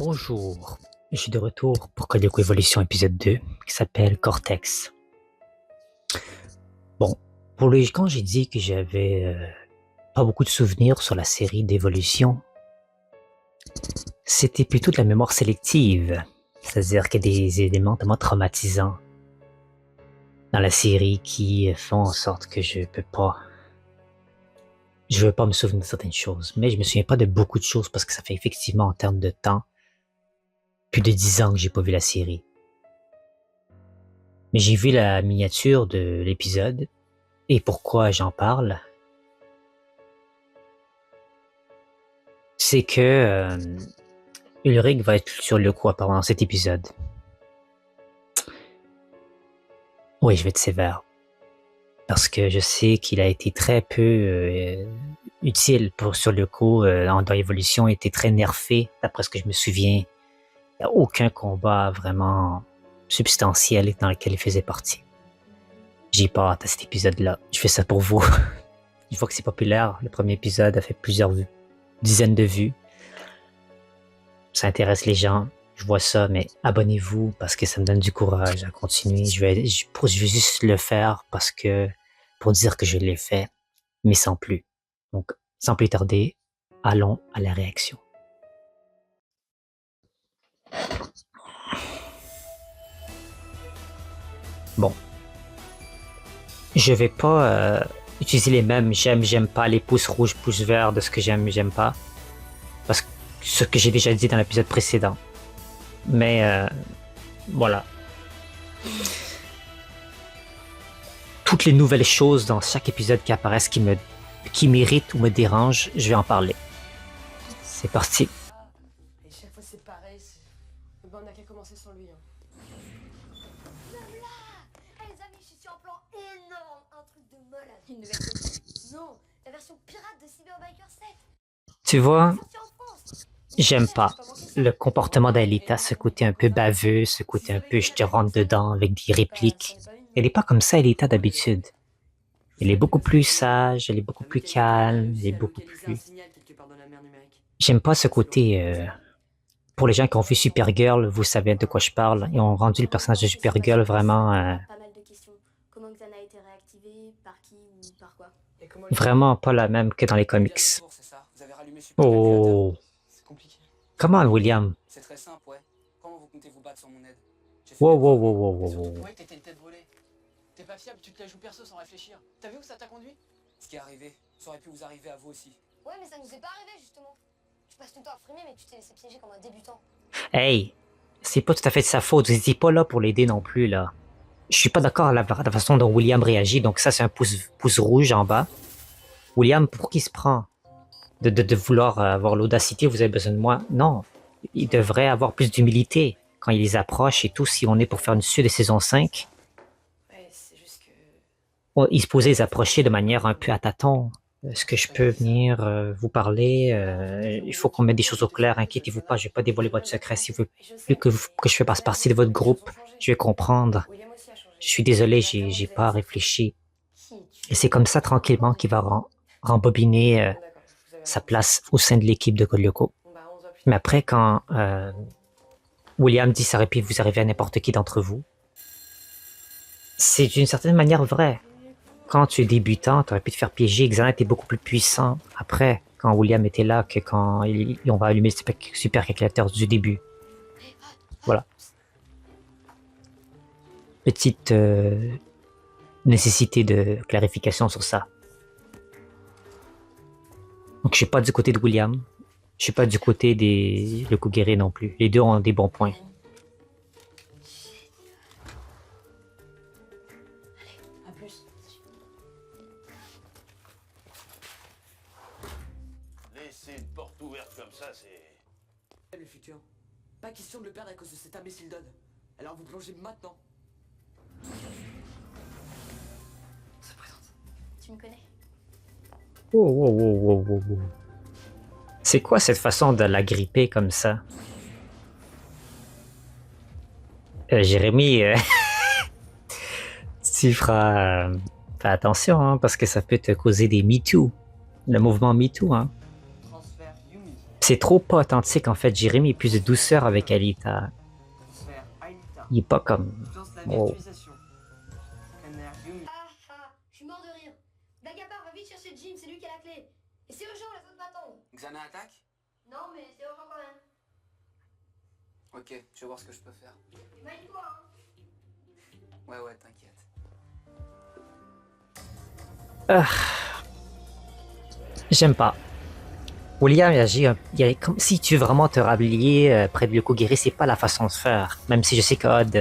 Bonjour, je suis de retour pour Code Lyoko Evolution épisode 2 qui s'appelle Cortex. Bon, quand j'ai dit que j'avais pas beaucoup de souvenirs sur la série d'Evolution, c'était plutôt de la mémoire sélective, c'est-à-dire qu'il y a des éléments tellement traumatisants dans la série qui font en sorte que je veux pas me souvenir de certaines choses, mais je me souviens pas de beaucoup de choses parce que ça fait effectivement en termes de temps plus de 10 ans que j'ai pas vu la série. Mais j'ai vu la miniature de l'épisode, et pourquoi j'en parle, c'est que Ulrich va être sur le coup apparemment dans cet épisode. Oui, je vais être sévère. Parce que je sais qu'il a été très peu utile sur le coup dans l'évolution, il a été très nerfé, d'après ce que je me souviens. Il n'y a aucun combat vraiment substantiel dans lequel il faisait partie. J'ai pas hâte à cet épisode-là. Je fais ça pour vous. Une fois que c'est populaire, le premier épisode a fait plusieurs dizaines de vues. Ça intéresse les gens. Je vois ça, mais abonnez-vous parce que ça me donne du courage à continuer. Je vais juste le faire pour dire que je l'ai fait, mais sans plus. Donc, sans plus tarder, allons à la réaction. Bon. Je vais pas utiliser les mêmes j'aime pas, les pouces rouges, pouces verts de ce que j'aime pas. Parce que ce que j'ai déjà dit dans l'épisode précédent. Mais voilà. Toutes les nouvelles choses dans chaque épisode qui apparaissent qui m'irritent ou me dérangent, je vais en parler. C'est parti. Et chaque fois c'est pareil, on n'a qu'à commencer sans lui. Les amis, je suis en plan énorme, un truc de malade. Une nouvelle version. Non, la version pirate de Cyberbiker 7. Tu vois, Sortie en France. j'aime pas le comportement d'Aelita, ce côté un peu baveux, ce côté un peu je te rentre dedans avec des répliques. Elle est pas comme ça, Aelita, d'habitude. Elle est beaucoup plus sage, elle est beaucoup plus calme, elle est beaucoup plus... J'aime pas ce côté... Pour les gens qui ont vu Supergirl, vous savez de quoi je parle. Ils ont rendu le personnage de Supergirl vraiment... Pas mal de questions. Comment Xana a été réactivée, par qui ou par quoi? Vraiment pas la même que dans les comics. Oh... Comment, William? C'est très simple, ouais. Comment vous comptez vous battre sans mon aide? Wow. Ouais, t'étais une tête brûlée. T'es pas fiable, tu te la joues perso sans réfléchir. T'as vu où ça t'a conduit? Ce qui est arrivé, ça aurait pu vous arriver à vous aussi. Ouais, mais ça nous est pas arrivé justement. Tu passes tout le temps à frimer, mais tu t'es laissé piéger comme un débutant. Hey, c'est pas tout à fait de sa faute, vous étiez pas là pour l'aider non plus, là. Je suis pas d'accord avec la façon dont William réagit, donc ça c'est un pouce rouge en bas. William, pour qui se prend de vouloir avoir l'audacité, vous avez besoin de moi? Non, il devrait avoir plus d'humilité quand il les approche et tout, si on est pour faire une suite de saison 5. Ouais, c'est juste que... Il se posait les approcher de manière un peu à tâtons. Est-ce que je peux venir vous parler? Il faut qu'on mette des choses au clair, inquiétez-vous pas, je vais pas dévoiler votre secret. Si vous voulez que je fasse partie de votre groupe, je vais comprendre. William aussi a changé. Je suis désolé, j'ai pas réfléchi. Et c'est comme ça tranquillement qu'il va rembobiner sa place au sein de l'équipe de Code Lyoko. Mais après, quand William dit ça aurait pu vous arriver à n'importe qui d'entre vous, c'est d'une certaine manière vrai. Quand tu es débutant, tu aurais pu te faire piéger. Xana était beaucoup plus puissant après, quand William était là, que quand on va allumer le super calculateur du début. Voilà. Petite nécessité de clarification sur ça. Donc je suis pas du côté de William. Je suis pas du côté des Yokogiri non plus. Les deux ont des bons points. À plus. Laisser une porte ouverte comme ça, c'est... Le futur. Pas question de le perdre à cause de cet imbécile Dodd. Alors vous plongez maintenant. On se présente. Tu me connais? Wow. C'est quoi cette façon de la gripper comme ça? Jérémy, tu feras... fais attention, hein, parce que ça peut te causer des MeToo. Le mouvement MeToo, hein. Transfert Yumi. C'est trop pas authentique en fait. Jérémy est plus de douceur avec Alita. Transfert Alita. Il est pas comme... Lance la Oh. virtualisation. Scanner Yumi. Ah ah, je suis mort de rire. Blague à part, va vite chercher Jim, c'est lui qui a la clé. Et c'est urgent, la zone m'attend. Xana attaque? Non, mais c'est urgent quand même. Ok, je vais voir ce que je peux faire. Imagine-toi, hein. Ouais, t'inquiète. J'aime pas. William il agit, comme si tu veux vraiment te rhabiller près de Yoko Guéry, c'est pas la façon de faire. Même si je sais qu'Odd,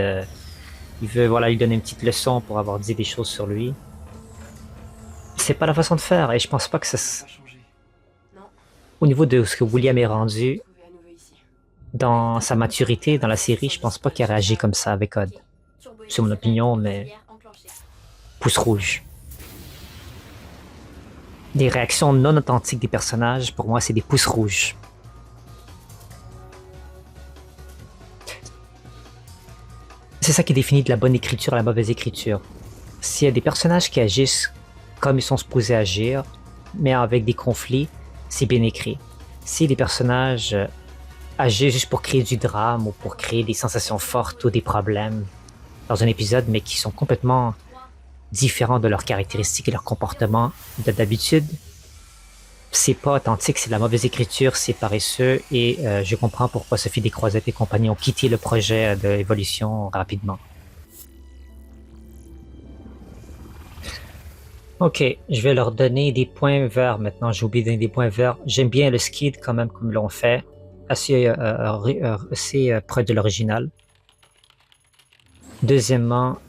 il veut voilà, lui donner une petite leçon pour avoir dit des choses sur lui. C'est pas la façon de faire et je pense pas que ça... Pas changé. Au niveau de ce que William est rendu, Trouvé à nouveau ici. dans sa maturité, dans la série, je pense pas qu'il a réagi comme ça avec Odd. C'est mon opinion, mais... Pouce rouge. Des réactions non authentiques des personnages, pour moi, c'est des pouces rouges. C'est ça qui définit de la bonne écriture à la mauvaise écriture. S'il y a des personnages qui agissent comme ils sont supposés agir, mais avec des conflits, c'est bien écrit. Si les personnages agissent juste pour créer du drame ou pour créer des sensations fortes ou des problèmes dans un épisode, mais qui sont complètement différents de leurs caractéristiques et leur comportement d'habitude, c'est pas authentique, c'est de la mauvaise écriture, c'est paresseux et je comprends pourquoi Sophie Descroisettes et compagnie ont quitté le projet de Évolution rapidement. Ok, je vais leur donner des points verts maintenant, j'ai oublié de donner des points verts. J'aime bien le skid quand même comme ils l'ont fait, assez près de l'original. Deuxièmement,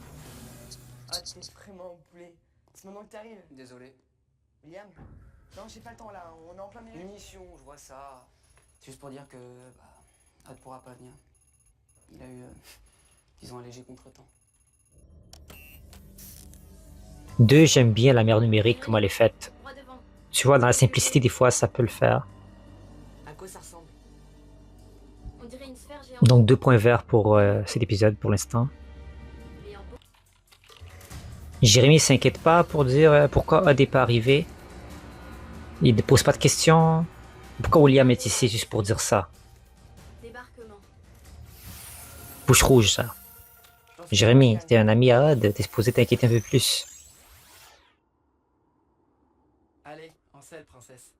Ah, t'es vraiment au poulet. C'est maintenant que t'arrives. Désolé. William? Non, j'ai pas le temps là, on est en plein milieu. Munitions, je vois ça. C'est juste pour dire que... Bah, Ad pourra pas venir. Il a eu... disons un léger contretemps. 2, j'aime bien la mère numérique, comment elle est faite. Tu vois, dans la simplicité, des fois, ça peut le faire. À quoi ça ressemble? On dirait une sphère géante. Donc 2 points verts pour cet épisode pour l'instant. Mais en beau. Jérémy s'inquiète pas pour dire pourquoi Odd n'est pas arrivé. Il ne pose pas de questions. Pourquoi William est ici juste pour dire ça? Débarquement. Bouche rouge, ça. Jérémy, t'es un ami à Odd, t'es supposé t'inquiéter un peu plus. Allez, en selle, princesse.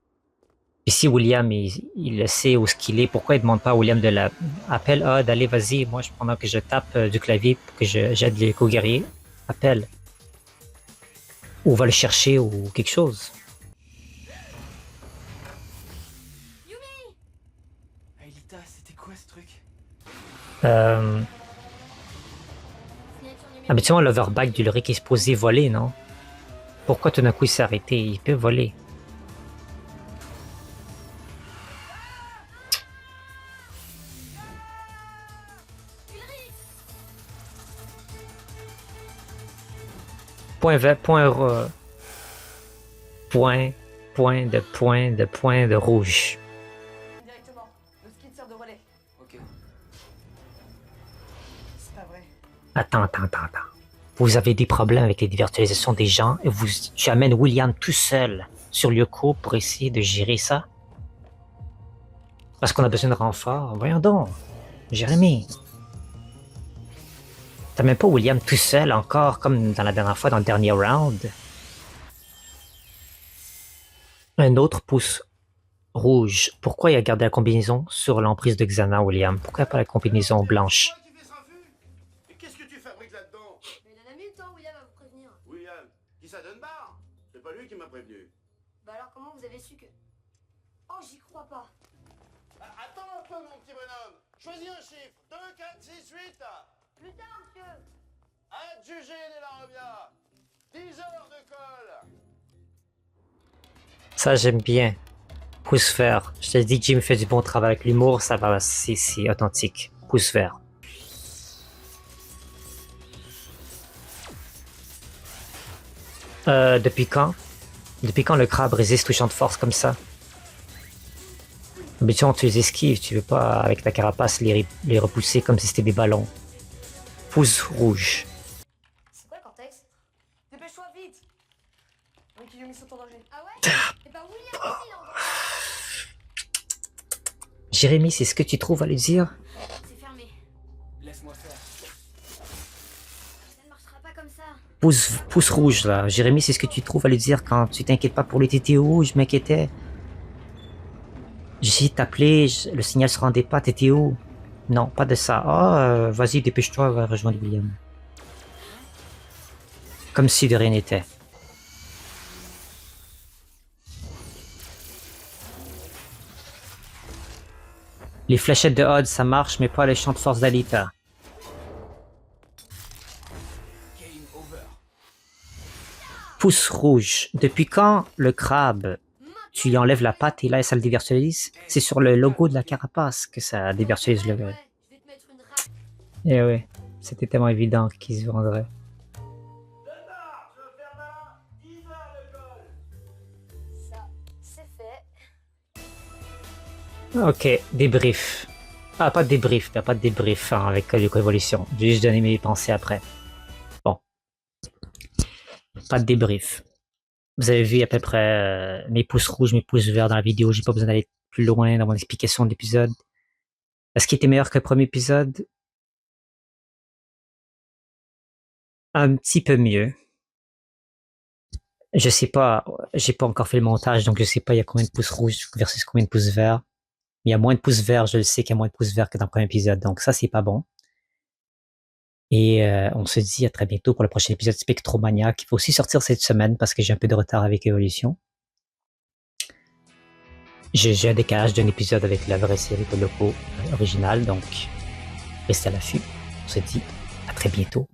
Et si William, il le sait où ce qu'il est, pourquoi il demande pas à William de la... Appelle Odd, allez, vas-y, moi, pendant que je tape du clavier pour que j'aide les co-guerriers, appelle. Ou va le chercher ou quelque chose. Alita, c'était quoi ce truc? Habituellement, l'overback d'Ulrich est supposé voler, non? Pourquoi tout d'un coup il s'est arrêté? Il peut voler. Point vert, point de rouge. Directement, le ski sert de relais. Ok. C'est pas vrai. Attends. Vous avez des problèmes avec les virtualisations des gens et tu amènes William tout seul sur le coup pour essayer de gérer ça? Parce qu'on a besoin de renfort. Voyons donc. Jérémy. T'as même pas William tout seul encore, comme dans la dernière fois, dans le dernier round. Un autre pouce rouge. Pourquoi il a gardé la combinaison sur l'emprise de Xana, William? Pourquoi pas la combinaison blanche? Toi qui fais ça vu? Et qu'est-ce que tu fabriques là-dedans? Mais il en a mis le temps, William va vous prévenir. William, qui ça donne barre? C'est pas lui qui m'a prévenu. Bah alors comment vous avez su que... Oh, j'y crois pas. Ah, attends un peu, mon petit bonhomme. Choisis un chiffre. 2, 4, 6, 8. Plus tard, monsieur. Adjugé de la revia. 10 heures de colle. Ça, j'aime bien. Pouce vert. Je te dis que Jim fait du bon travail avec l'humour, ça va, c'est authentique. Pouce vert. Depuis quand? Depuis quand le crabe résiste au champ de force comme ça? Habituellement, tu les esquives, tu veux pas, avec ta carapace, les repousser comme si c'était des ballons. Pouce rouge. C'est quoi le cortex? Dépêche-toi vite. Oui, Yumi sont en danger. Ah ouais? Et bah William aussi, là, en danger. Jérémy, c'est ce que tu trouves à lui dire? C'est fermé. Laisse-moi faire. Ça ne marchera pas comme ça. Pouce rouge, là. Jérémy, c'est ce que tu trouves à lui dire quand tu t'inquiètes pas pour les TTO? Je m'inquiétais. J'ai essayé de t'appeler, le signal se rendait pas, t'étais où? Non, pas de ça. Ah, vas-y, dépêche-toi, va rejoindre William. Comme si de rien n'était. Les fléchettes de Odd, ça marche, mais pas les champs de force d'Alita. Game over. Pouce rouge. Depuis quand le crabe, tu lui enlèves la patte et là ça le dévirtualise? C'est sur le logo de la carapace que ça dévirtualise le... Ouais, je vais te mettre une rate. Eh ouais, c'était tellement évident qu'il se vendrait. Ça, c'est fait. Ok, débrief. Ah, pas de débrief, pas de débrief hein, avec l'évolution. J'ai juste donné mes pensées après. Bon. Pas de débrief. Vous avez vu à peu près mes pouces rouges, mes pouces verts dans la vidéo. J'ai pas besoin d'aller plus loin dans mon explication de l'épisode. Est-ce qu'il était meilleur que le premier épisode? Un petit peu mieux. Je sais pas, j'ai pas encore fait le montage, donc je sais pas il y a combien de pouces rouges versus combien de pouces verts. Il y a moins de pouces verts, je le sais qu'il y a moins de pouces verts que dans le premier épisode, donc ça c'est pas bon. Et on se dit à très bientôt pour le prochain épisode Spectromania qui va aussi sortir cette semaine parce que j'ai un peu de retard avec Evolution. J'ai un décalage d'un épisode avec la vraie série de locaux originale, donc restez à l'affût. On se dit à très bientôt.